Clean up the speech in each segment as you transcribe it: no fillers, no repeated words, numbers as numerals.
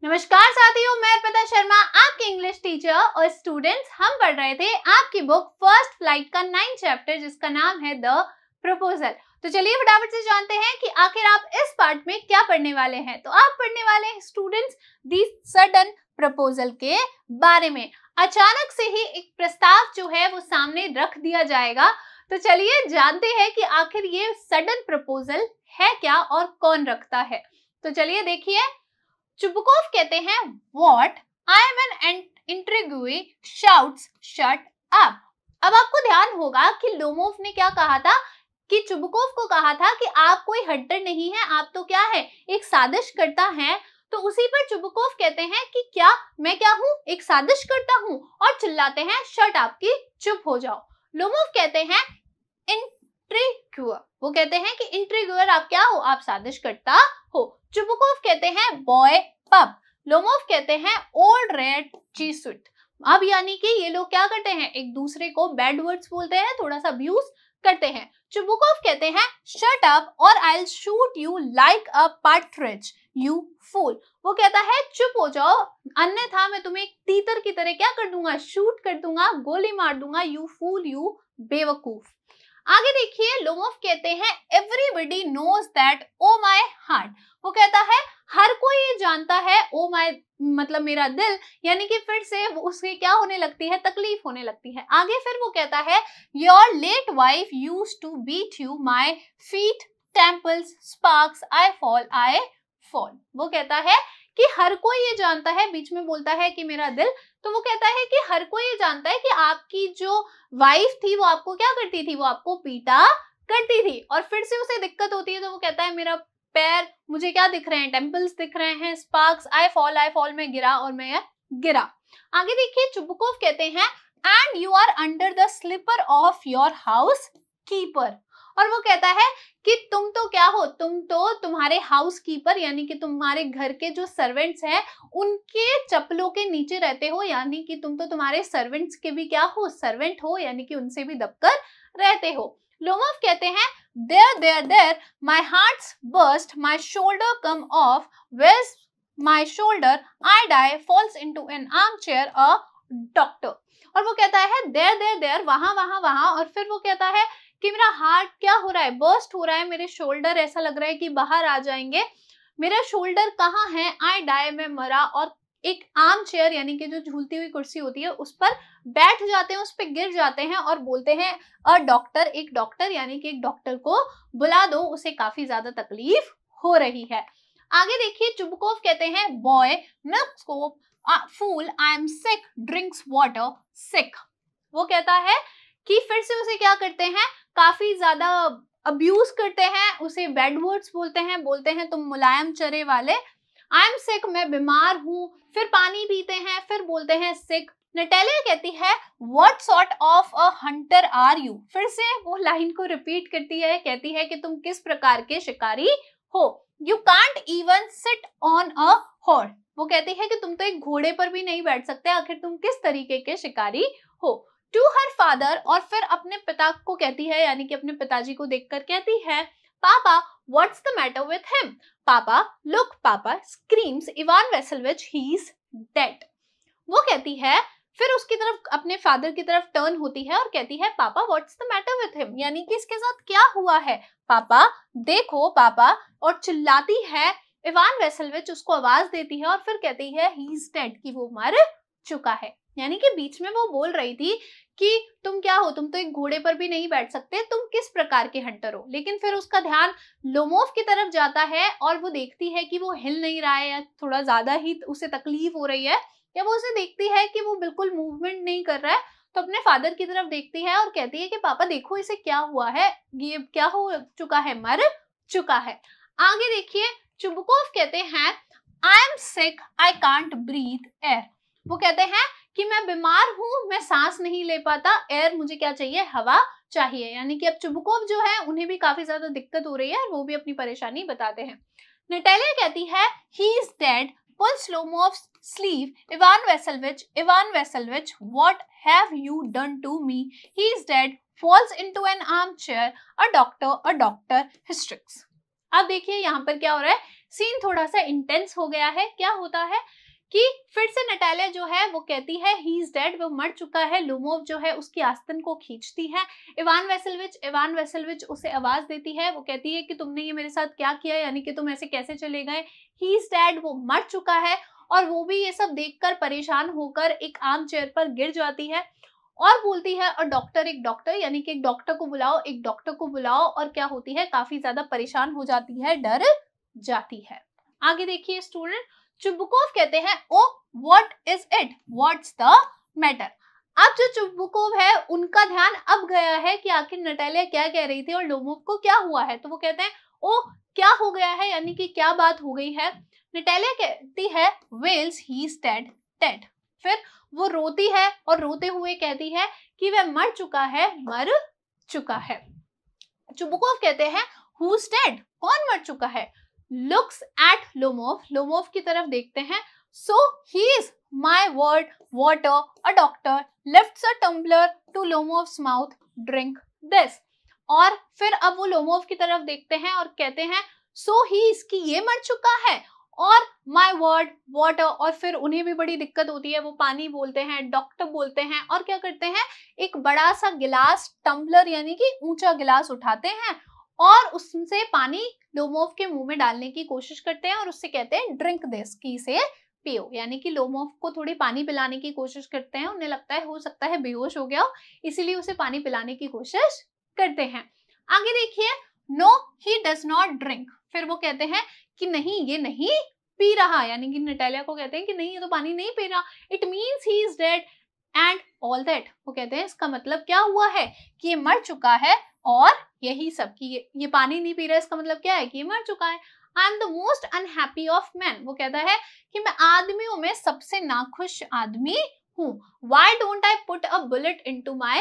नमस्कार साथियों, मैं अर्पिता शर्मा आपकी इंग्लिश टीचर और स्टूडेंट्स हम पढ़ रहे थे आपकी बुक फर्स्ट फ्लाइट का 9th चैप्टर जिसका नाम है द प्रपोजल। तो चलिए फटाफट से जानते हैं कि आखिर आप इस पार्ट में क्या पढ़ने वाले हैं। तो आप पढ़ने वाले हैं स्टूडेंट्स दी सडन प्रपोजल के बारे में। अचानक से ही एक प्रस्ताव जो है वो सामने रख दिया जाएगा। तो चलिए जानते हैं कि आखिर ये सडन प्रपोजल है क्या और कौन रखता है। तो चलिए देखिए, चुबुकोव कहते हैं what I am an intriguer shouts shut up. अब आपको ध्यान होगा कि लोमोव ने क्या कहा था कि चुबुकोव को कहा था कि आप कोई हंटर नहीं है, आप तो क्या है, एक साजिश करता है। तो उसी पर चुबुकोव कहते हैं कि क्या मैं क्या हूं, एक साजिश करता हूं, और चिल्लाते हैं शट अप की चुप हो जाओ। लोमोव कहते हैं इंट्रिग्यूअर, वो कहते हैं कि इंट्रिग्यूअर आप क्या हो, आप साजिश करता हो। चुबुकोव कहते हैं बॉय पप, लोमोव कहते हैं ओल्ड रेड चीसुट। अब यानी कि ये लोग क्या करते हैं, एक दूसरे को बैड वर्ड्स बोलते हैं, थोड़ा सा अब्यूज करते हैं। चुबुकोव कहते हैं शट अप और I will shoot you like a partridge you fool. वो कहता है चुप हो जाओ, अन्यथा मैं तुम्हें एक तीतर की तरह क्या कर दूंगा, शूट कर दूंगा, गोली मार दूंगा, यू फूल, यू बेवकूफ। आगे देखिए, लोमोव कहते हैं everybody knows that oh my heart. वो कहता है हर कोई ये जानता है, ओ माय मतलब मेरा दिल, यानी कि फिर से उसके क्या होने लगती है, तकलीफ होने लगती है। आगे फिर वो कहता है your late wife used to beat you, my feet temples sparks, I fall. वो कहता है कि हर कोई ये जानता है, बीच में बोलता है कि मेरा दिल, तो वो कहता है कि हर कोई ये जानता है कि आपकी जो वाइफ थी वो आपको क्या करती थी, वो आपको पीटा करती थी। और फिर से उसे दिक्कत होती है तो वो कहता है मेरा पैर, मुझे क्या दिख रहे हैं, टेम्पल्स दिख रहे हैं, स्पार्क्स, आई फॉल में गिरा और मैं गिरा। आगे देखिए, चुबुकोव कहते हैं and you are under the slipper of your housekeeper. और वो कहता है कि तुम तो क्या हो, तुम तो तुम्हारे हाउस कीपर यानी कि तुम्हारे घर के जो सर्वेंट्स हैं उनके चप्पलों के नीचे रहते हो, यानी कि तुम तो तुम्हारे सर्वेंट्स के भी क्या हो, सर्वेंट हो, यानी कि उनसे भी दबकर रहते हो। लोमोव कहते हैं there my heart's burst, my shoulder come off, where's my shoulder, I die, falls into an armchair a doctor. और वो कहता है देयर वहां, और फिर वो कहता है कि मेरा हार्ट क्या हो रहा है, बर्स्ट हो रहा है, मेरे शोल्डर ऐसा लग रहा है कि बाहर आ जाएंगे, मेरा शोल्डर कहाँ है, आई डाई, मैं मरा, और एक आर्म चेयर यानी कि जो झूलती हुई कुर्सी होती है उस पर बैठ जाते हैं, उस पर गिर जाते हैं और बोलते हैं अ डॉक्टर, एक डॉक्टर, यानी कि एक डॉक्टर को बुला दो, उसे काफी ज्यादा तकलीफ हो रही है। आगे देखिए, चुबुकोव कहते हैं boy milk scope fool, I am sick, drinks water sick. वो कहता है कि फिर से उसे क्या करते हैं, काफी ज्यादा अब्यूज करते हैं, उसे बैड वर्ड्स बोलते हैं तुम मुलायम चरे वाले, आई एम सिक, मैं बीमार हूं, फिर पानी पीते हैं, फिर बोलते हैं सिक। नटेलिया कहती है what sort of a hunter are you, फिर से वो लाइन को रिपीट करती है, कहती है कि तुम किस प्रकार के शिकारी हो। You can't even sit on a horse, वो कहती है कि तुम तो एक घोड़े पर भी नहीं बैठ सकते, आखिर तुम किस तरीके के शिकारी हो। टू हर फादर, और फिर अपने पिता को कहती है, यानी कि अपने पिताजी को देखकर कहती है papa what's the matter with him, papa look, papa screams Ivan Vassilevitch, he is dead. वो कहती है, फिर उसकी तरफ अपने फादर की तरफ टर्न होती है और कहती है papa what's the matter with him, यानी कि इसके साथ क्या हुआ है, पापा देखो पापा, और चिल्लाती है। इवान वेसेलविच उसको आवाज देती है और फिर कहती है ही इज डेड, कि वो मर चुका है। यानी कि बीच में वो बोल रही थी कि तुम क्या हो, तुम तो एक घोड़े पर भी नहीं बैठ सकते, तुम किस प्रकार के हंटर हो। लेकिन फिर उसका ध्यान लोमोव की तरफ जाता है और वो देखती है कि वो हिल नहीं रहा है, या थोड़ा ज्यादा ही उसे तकलीफ हो रही है, या वो उसे देखती है कि वो बिल्कुल मूवमेंट नहीं कर रहा है, तो अपने फादर की तरफ देखती है और कहती है कि पापा देखो इसे क्या हुआ है, ये क्या हो चुका है, मर चुका है। आगे देखिए, चुबुकोव कहते हैं I am sick, I can't breathe air. वो कहते हैं कि मैं बीमार हूं, मैं सांस नहीं ले पाता, एयर मुझे क्या चाहिए, हवा चाहिए। यानी कि अब चुबुकोव जो है उन्हें भी काफी ज्यादा दिक्कत हो रही है और वो भी अपनी परेशानी बताते हैं। नटेलिया कहती है ही is dead, pulls Lomov's sleeve, Ivan Vassilevich, what have you done to me? He is dead, falls into an armchair, a doctor, hysterics. अब देखिए यहाँ पर क्या हो रहा है, सीन थोड़ा सा इंटेंस हो गया है। क्या होता है कि फिर से नटालिया जो है वो कहती है ही इज डेड, वो मर चुका है। लुमोव जो है उसकी आस्तीन को खींचती है। इवान वेसेलविच उसे आवाज देती है, वो कहती है कि तुमने ये मेरे साथ क्या किया, यानी कि तुम ऐसे कैसे चले गए। ही इज डेड, वो मर चुका है। और वो भी ये सब देखकर परेशान होकर एक आर्म चेयर पर गिर जाती है और बोलती है और एक डॉक्टर यानी कि एक डॉक्टर को बुलाओ। और क्या होती है, काफी ज्यादा परेशान हो जाती है, डर जाती है। आगे देखिए स्टूडेंट, चुबुकोव कहते हैं oh what is it, what's the matter. अब जो चुबुकोव है उनका ध्यान अब गया है कि आखिर नटालिया क्या कह रही थी और लोमोव को क्या हुआ है। तो वो कहते हैं ओ क्या हो गया है, यानी कि क्या बात हो गई है। नटालिया कहती है वेल्स ही इज डेड। फिर वो रोती है और रोते हुए कहती है कि वह मर चुका है। चुबुकोव कहते हैं हु इज डेड, कौन मर चुका है। लुक्स एट लोमोव की तरफ देखते हैं। So he is my word water, a doctor lifts a tumbler to Lomov's mouth, drink this. और फिर अब वो लोमोव की तरफ देखते हैं और कहते हैं सो ही इज, कि ये मर चुका है, और माय वर्ड वाटर, और फिर उन्हें भी बड़ी दिक्कत होती है, वो पानी बोलते हैं, डॉक्टर बोलते हैं, और क्या करते हैं एक बड़ा सा गिलास, टम्बलर यानी कि ऊंचा गिलास उठाते हैं और उससे पानी लोमोव के मुंह में डालने की कोशिश करते हैं और उससे कहते हैं ड्रिंक दिस, कि इसे पियो। यानी कि लोमोव को थोड़ी पानी पिलाने की कोशिश करते हैं, उन्हें लगता है हो सकता है बेहोश हो गया हो, इसीलिए उसे पानी पिलाने की कोशिश करते हैं। आगे देखिए, no he does not drink. फिर वो कहते हैं कि नहीं, ये नहीं पी रहा, यानी कि नटालिया को कहते हैं कि नहीं ये तो पानी नहीं पी रहा। It means he is dead and all that. वो कहते हैं इसका मतलब क्या हुआ है कि ये मर चुका है और यही सब, कि ये पानी नहीं पी रहा, इसका मतलब क्या है कि ये मर चुका है। I am the most unhappy of man. वो कहता है कि मैं आदमियों में सबसे नाखुश आदमी हूँ। Why don't I put a bullet into my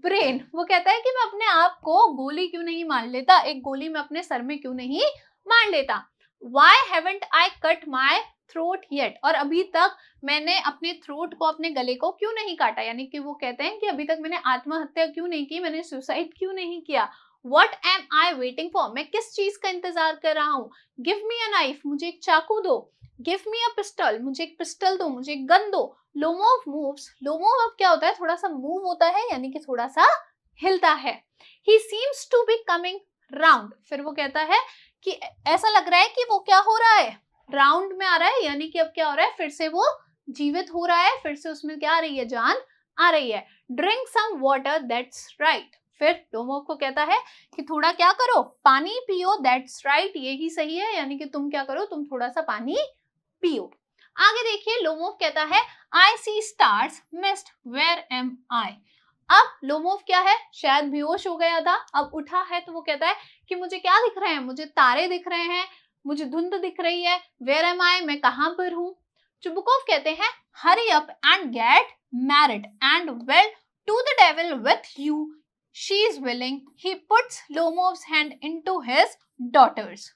brain? वो कहता है कि मैं अपने आप को गोली क्यों नहीं मार लेता, एक गोली मैं अपने सर में क्यों नहीं मार लेता। Why haven't I cut my throat yet? और अभी तक मैंने अपने थ्रोट को, अपने गले को क्यों नहीं काटा, यानी कि वो कहते हैं कि अभी तक मैंने आत्महत्या क्यों नहीं की, मैंने सुसाइड क्यों नहीं किया। What am I waiting for? मैं किस चीज का इंतजार कर रहा हूँ। Give me a knife, मुझे एक चाकू दो। Give me a pistol, मुझे एक पिस्टल दो, मुझे एक गन दो। लोमोव moves, लोमोव अब क्या होता है, थोड़ा सा मूव होता है, यानी कि थोड़ा सा हिलता है। He seems to be coming round। फिर वो कहता है कि ऐसा लग रहा है कि वो क्या हो रहा है, राउंड में आ रहा है, यानी कि अब क्या हो रहा है, फिर से वो जीवित हो रहा है, फिर से उसमें क्या आ रही है, जान आ रही है। Drink some water, that's right. फिर लोमोव को कहता है कि थोड़ा क्या करो, पानी पियो, दैट्स राइट, यही सही है, यानी कि तुम क्या करो, तुम थोड़ा सा पानी पियो। आगे देखिए, लोमोव कहता है आई सी स्टार्स मिस्ट, वेयर एम आई। अब लोमोव क्या है, शायद बेहोश हो गया था, अब उठा है, तो वो कहता है कि मुझे क्या दिख रहे हैं, मुझे तारे दिख रहे हैं, मुझे धुंध दिख रही है, वेयर एम आई, मैं कहां पर हूं। चुबुकोव कहते हैं hurry up and get married and well to the devil with you, she is willing. He puts Lomov's hand into his daughter's.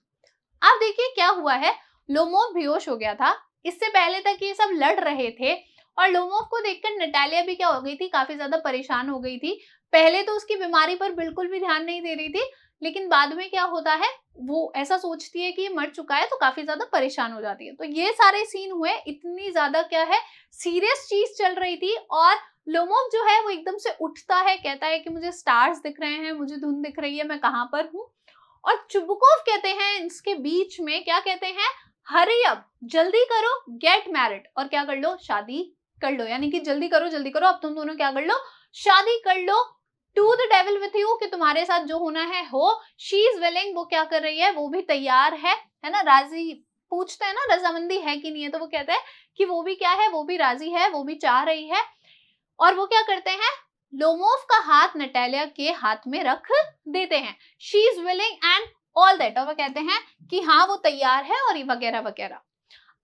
अब देखिए क्या हुआ है, लोमोव बेहोश हो गया था, इससे पहले तक ये सब लड़ रहे थे और लोमोव को देखकर नटालिया भी क्या हो गई थी, काफी ज्यादा परेशान हो गई थी। पहले तो उसकी बीमारी पर बिल्कुल भी ध्यान नहीं दे रही थी, लेकिन बाद में क्या होता है, वो ऐसा सोचती है कि ये मर चुका है तो काफी ज्यादा परेशान हो जाती है। तो ये सारे सीन हुए, इतनी ज्यादा क्या है, सीरियस चीज चल रही थी और लोमोव जो है वो एकदम से उठता है, कहता है कि मुझे स्टार्स दिख रहे हैं, मुझे धुंध दिख रही है, मैं कहां पर हूँ। और चुबुकोव कहते हैं इसके बीच में, क्या कहते हैं, हरी अप, जल्दी करो, गेट मैरिड, और क्या कर लो, शादी कर लो, यानी कि जल्दी करो अब तुम दोनों क्या कर लो, शादी कर लो। To the devil with you, कि तुम्हारे साथ जो होना है हो। शी इज विलिंग, वो क्या कर रही है, वो भी तैयार है ना, राजी, पूछते हैं ना रजामंदी है कि नहीं है, तो वो कहते हैं कि वो भी क्या है, वो भी राजी है, वो भी चाह रही है। और वो क्या करते हैं, लोमोव का हाथ नटालिया के हाथ में रख देते हैं। She is willing and all that, और वो कहते हैं कि हाँ वो तैयार है और वगैरह वगैरह।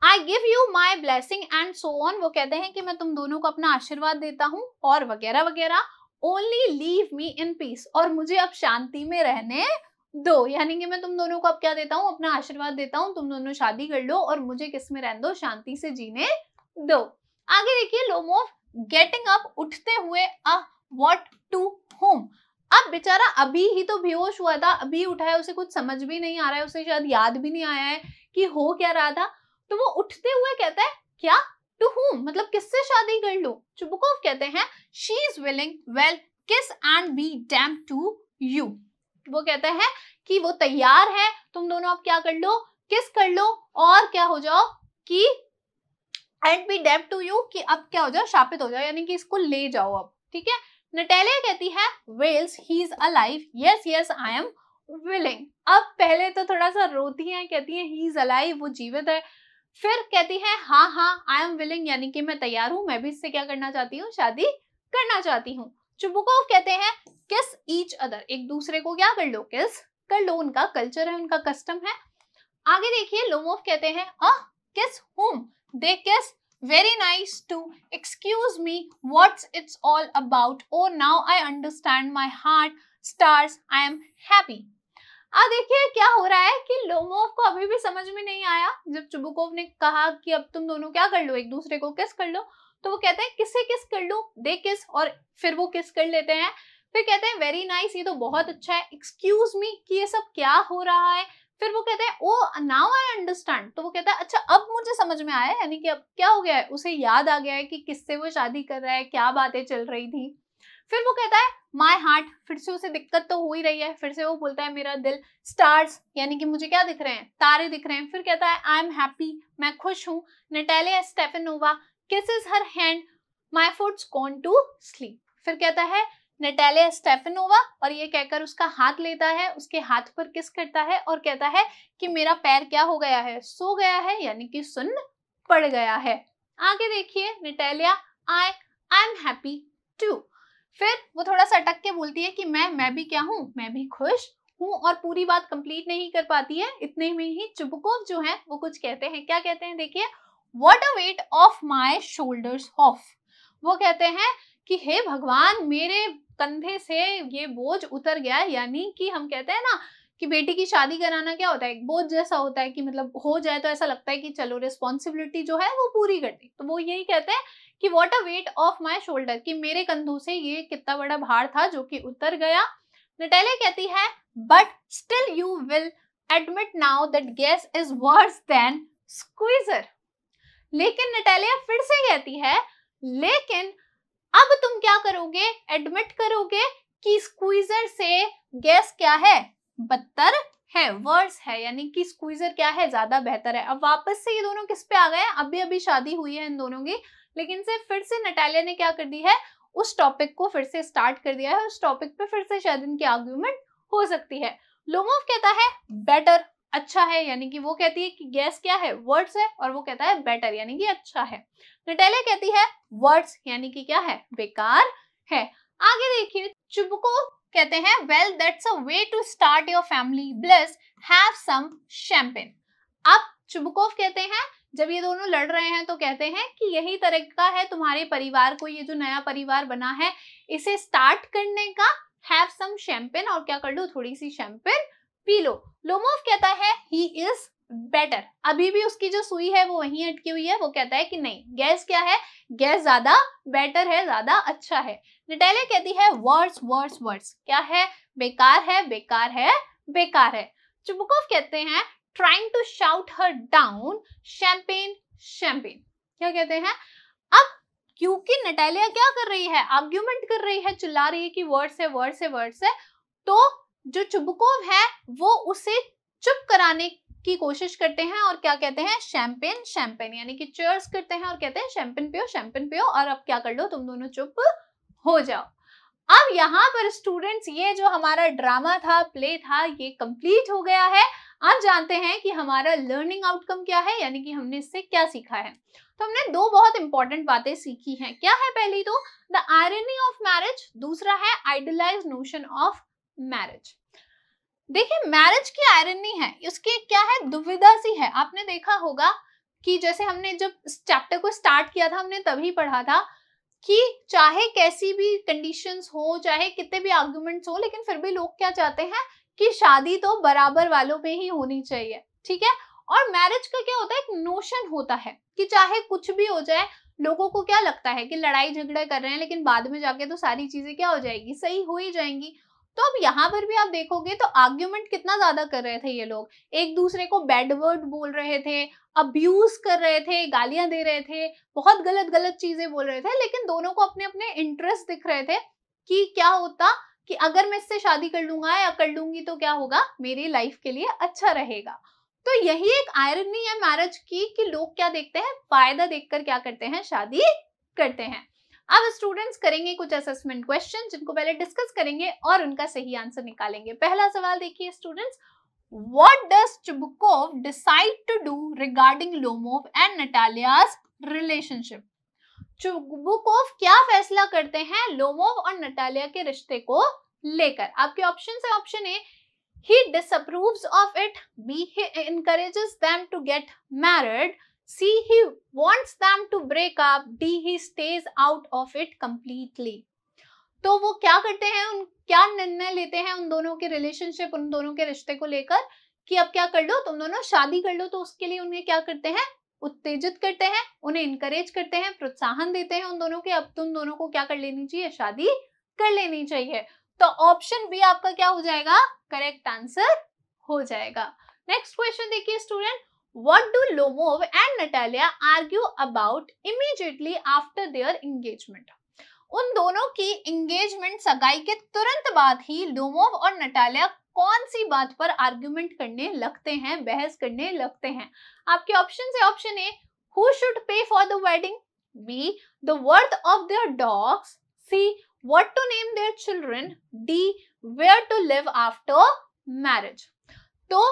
I give you my blessing and so on, वो कहते हैं कि मैं तुम दोनों को अपना आशीर्वाद देता हूँ और वगैरह वगैरह। Only leave me in peace, और मुझे अब शांति में रहने दो, यानी कि मैं तुम दोनों को अब क्या देता हूँ, अपना आशीर्वाद देता हूँ, तुम दोनों शादी कर लो और मुझे किस में रहने दो, शांति से जीने दो। आगे देखिए, लोमोव गेटिंग अप, उठते हुए, व्हाट टू होम। अब बेचारा अभी ही तो बेहोश हुआ था, अभी उठा है, उसे कुछ समझ भी नहीं आ रहा है, उसे शायद याद भी नहीं आया है कि हो क्या रहा था, तो वो उठते हुए कहता है क्या, टू whom, मतलब किससे शादी कर लूं। चुबुकोव कहते हैं she is willing, well kiss and be damn to you. वो कहते हैं कि वो तैयार है, तुम दोनों अब क्या कर लो, किस कर लो और क्या हो जाओ कि and be damn to you, कि अब क्या हो जाओ, शापित हो जाओ, यानी कि इसको ले जाओ अब, ठीक है। नटालिया कहती है wells he is alive, yes yes I am willing. अब पहले तो थोड़ा सा रोती है, कहती है ही इज अलाइव, वो जीवित है, फिर कहती है हाँ हाँ आई एम विलिंग, यानी कि मैं तैयार हूं, मैं भी इससे क्या करना चाहती हूँ, शादी करना चाहती हूँ। चुबुकोव कहते हैं किस ईच अदर, एक दूसरे को क्या कर लो, किस कर लो, उनका कल्चर है, उनका कस्टम है। आगे देखिए लोमोव कहते हैं किस whom, they kiss, very nice to, excuse me, what's it's all about, oh now I understand, my heart stars, I am happy। अब देखिए क्या हो रहा है कि लोमोव को अभी भी समझ में नहीं आया। जब चुबुकोव ने कहा कि अब तुम दोनों क्या कर लो, एक दूसरे को किस कर लो, तो वो कहते हैं किससे किस कर लो, दे किस, और फिर वो किस कर लेते हैं। फिर कहते हैं वेरी नाइस, ये तो बहुत अच्छा है, एक्सक्यूज मी, कि ये सब क्या हो रहा है। फिर वो कहते हैं ओ नाउ आई अंडरस्टैंड, तो वो कहता है अच्छा अब मुझे समझ में आया, यानी कि अब क्या हो गया है, उसे याद आ गया है कि किससे वो शादी कर रहा है, क्या बातें चल रही थी। फिर वो कहता है माई हार्ट, फिर से उसे दिक्कत तो हो ही रही है, फिर से वो बोलता है मेरा दिल, स्टार्स, यानी कि मुझे क्या दिख रहे हैं, तारे दिख रहे हैं। फिर कहता है आई एम हैप्पी, मैं खुश हूँ। Natalia Stepanovna kisses her hand, my foot's gone to sleep. फिर कहता है नटालिया स्टेफानोवा, और ये कहकर उसका हाथ लेता है, उसके हाथ पर किस करता है और कहता है कि मेरा पैर क्या हो गया है, सो गया है, यानी कि सुन्न पड़ गया है। आगे देखिए Natalia I am happy to. फिर वो थोड़ा सा अटक के बोलती है कि मैं भी क्या हूँ, मैं भी खुश हूँ, और पूरी बात कंप्लीट नहीं कर पाती है। इतने में ही चुबुकोव जो है वो कुछ कहते हैं, क्या कहते हैं देखिए, what a weight of my shoulders of. वो कहते हैं कि हे भगवान, मेरे कंधे से ये बोझ उतर गया, यानी कि हम कहते हैं ना कि बेटी की शादी कराना क्या होता है, एक बोझ जैसा होता है, कि मतलब हो जाए तो ऐसा लगता है कि चलो रिस्पॉन्सिबिलिटी जो है वो पूरी कर दी। तो वो यही कहते हैं कि what a weight of my shoulder, कि मेरे कंधों से ये कितना बड़ा भार था जो कि उतर गया। नटालिया कहती है but still you will admit now that gas is worse than squeezer. लेकिन नटालिया फिर से कहती है लेकिन अब तुम क्या करोगे, एडमिट करोगे कि स्क्वीजर से गैस क्या है, बदतर है, वर्स है, यानी कि स्क्वीजर क्या है, ज्यादा बेहतर है। अब वापस से ये दोनों किस पे आ गए हैं, अभी अभी शादी हुई है इन दोनों की, लेकिन से फिर से नटालिया ने क्या कर दी है, उस टॉपिक को फिर से स्टार्ट कर दिया है, उस टॉपिक पे फिर से शायद इनकी आर्ग्यूमेंट हो सकती है। लोमोव कहता है बेटर, अच्छा है, यानी कि वो कहती है कि गैस क्या है, वर्ड्स है, और वो कहता है बेटर, यानी कि अच्छा है। नटालिया कहती है वर्ड्स, यानी कि क्या है, बेकार है। आगे देखिए चुबुकोव कहते हैं well that's a way to start your family bliss, have some champagne. अब चुबुकोव कहते हैं जब ये दोनों लड़ रहे हैं तो कहते हैं कि यही तरीका है तुम्हारे परिवार को, ये जो नया परिवार बना है इसे स्टार्ट करने का, हैव सम शैंपेन, और क्या कर लो, थोड़ी सी शैंपेन पी लो। लोमोव कहता है ही इज बेटर, अभी भी उसकी जो सुई है वो वहीं अटकी हुई है, वो कहता है कि नहीं, गैस क्या है, गैस ज्यादा बेटर है, ज्यादा अच्छा है। नटालिया कहती है वर्ड्स वर्ड्स वर्ड्स, क्या है, बेकार है, बेकार है, बेकार है। चुबुकोव कहते हैं trying to shout her down, champagne champagne, क्या कहते हैं। अब क्योंकि नटालिया क्या कर रही है, आर्ग्यूमेंट कर रही है, चिल्ला रही है कि वर्ड्स है, वर्ड्स है, वर्ड्स है, तो जो चुबुकोव है वो उसे चुप कराने की कोशिश करते हैं और क्या कहते हैं, शैंपेन शैंपेन, यानी कि चीयर्स करते हैं और कहते हैं शैंपेन पियो, और अब क्या कर लो, तुम दोनों चुप हो जाओ। अब यहाँ पर स्टूडेंट्स ये जो हमारा ड्रामा था, प्ले था, ये कंप्लीट हो गया है। अब जानते हैं कि हमारा लर्निंग आउटकम क्या है, यानी कि हमने इससे क्या सीखा है। तो हमने दो बहुत इंपॉर्टेंट बातें सीखी हैं। क्या है, पहली तो द आयरनी ऑफ मैरिज, दूसरा है आइडियलाइज्ड नोशन ऑफ मैरिज। देखिए मैरिज की आयरनी है, इसकी क्या है, दुविधा सी है। आपने देखा होगा कि जैसे हमने जब इस चैप्टर को स्टार्ट किया था हमने तभी पढ़ा था कि चाहे कैसी भी कंडीशंस हो, चाहे कितने भी आर्गुमेंट्स हो, लेकिन फिर भी लोग क्या चाहते हैं कि शादी तो बराबर वालों पे ही होनी चाहिए, ठीक है। और मैरिज का क्या होता है, एक नोशन होता है कि चाहे कुछ भी हो जाए, लोगों को क्या लगता है कि लड़ाई झगड़ा कर रहे हैं लेकिन बाद में जाके तो सारी चीजें क्या हो जाएगी, सही हो ही जाएंगी। तो अब यहाँ पर भी आप देखोगे तो आर्ग्यूमेंट कितना ज्यादा कर रहे थे ये लोग, एक दूसरे को बैड वर्ड बोल रहे थे, अब्यूज कर रहे थे, गालियां दे रहे थे, बहुत गलत गलत चीजें बोल रहे थे, लेकिन दोनों को अपने अपने इंटरेस्ट दिख रहे थे कि क्या होता कि अगर मैं इससे शादी कर लूंगा या कर लूंगी तो क्या होगा, मेरी लाइफ के लिए अच्छा रहेगा। तो यही एक आयरनी है मैरिज की कि लोग क्या देखते हैं, फायदा देखकर क्या करते हैं, शादी करते हैं। अब स्टूडेंट्स करेंगे कुछ असेसमेंट क्वेश्चन जिनको पहले डिस्कस करेंगे और उनका सही आंसर निकालेंगे। पहला सवाल देखिए students, what does Chubukov decide to do regarding Lomov and Natalia's relationship? Chubukov क्या फैसला करते हैं लोमोव और नटालिया के रिश्ते को लेकर? आपके ऑप्शन है, option A he disapproves of it, B he encourages them to get married, C he wants them to break up, D he stays out of it completely। तो वो क्या करते हैं, उन क्या निर्णय लेते हैं उन दोनों के रिलेशनशिप, उन दोनों के रिश्ते को लेकर कि अब क्या कर लो, तुम दोनों शादी कर लो। तो उसके लिए उन्हें क्या करते हैं, उत्तेजित करते हैं, उन्हें इनकरेज करते हैं, प्रोत्साहन देते हैं उन दोनों के, अब तुम दोनों को क्या कर लेनी चाहिए, शादी कर लेनी चाहिए। तो ऑप्शन बी आपका क्या हो जाएगा, करेक्ट आंसर हो जाएगा। नेक्स्ट क्वेश्चन देखिए student, what do Lomov and Natalia argue about immediately after their engagement? उन दोनों की एंगेजमेंट, सगाई के तुरंत बाद ही लोमोव और नटालिया कौन सी बात पर आर्ग्यूमेंट करने लगते हैं, बहस करने लगते हैं? आपके ऑप्शन है, option A who should pay for the wedding, B the worth of their dogs, C what to name their children, D where to live after marriage। तो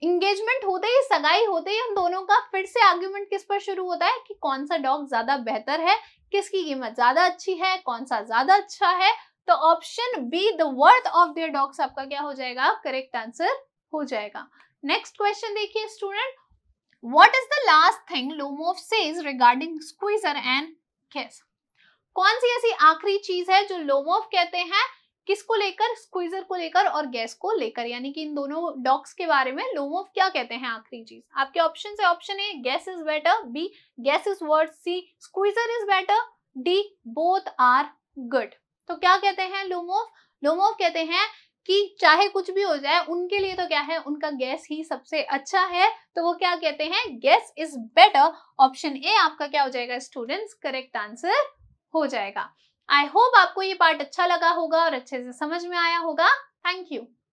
इंगेजमेंट होते ही, सगाई होते ही हम दोनों का फिर से आर्ग्यूमेंट किस पर शुरू होता है कि कौन सा डॉग ज्यादा बेहतर है, किसकी कीमत ज्यादा अच्छी है, कौन सा ज्यादा अच्छा है। तो option B the worth of their dogs आपका क्या हो जाएगा, करेक्ट आंसर हो जाएगा। नेक्स्ट क्वेश्चन देखिए student, what is the last thing Lomov says regarding Squeezer and Guess? कौन सी ऐसी आखिरी चीज है जो लोमोव कहते हैं, किसको लेकर, स्क्वीजर को लेकर और गैस को लेकर, यानी कि इन दोनों डॉग्स के बारे में लोमोव क्या कहते हैं आखिरी चीज? आपके ऑप्शन है, option A Guess is better, B Guess is worse, C Squeezer is better, D both are good. तो क्या कहते हैं लोमोव? लोमोव कहते हैं कि चाहे कुछ भी हो जाए उनके लिए तो क्या है, उनका गैस ही सबसे अच्छा है। तो वो क्या कहते हैं, gas is better. Option A आपका क्या हो जाएगा स्टूडेंट्स, करेक्ट आंसर हो जाएगा। आई होप आपको ये पार्ट अच्छा लगा होगा और अच्छे से समझ में आया होगा। Thank you.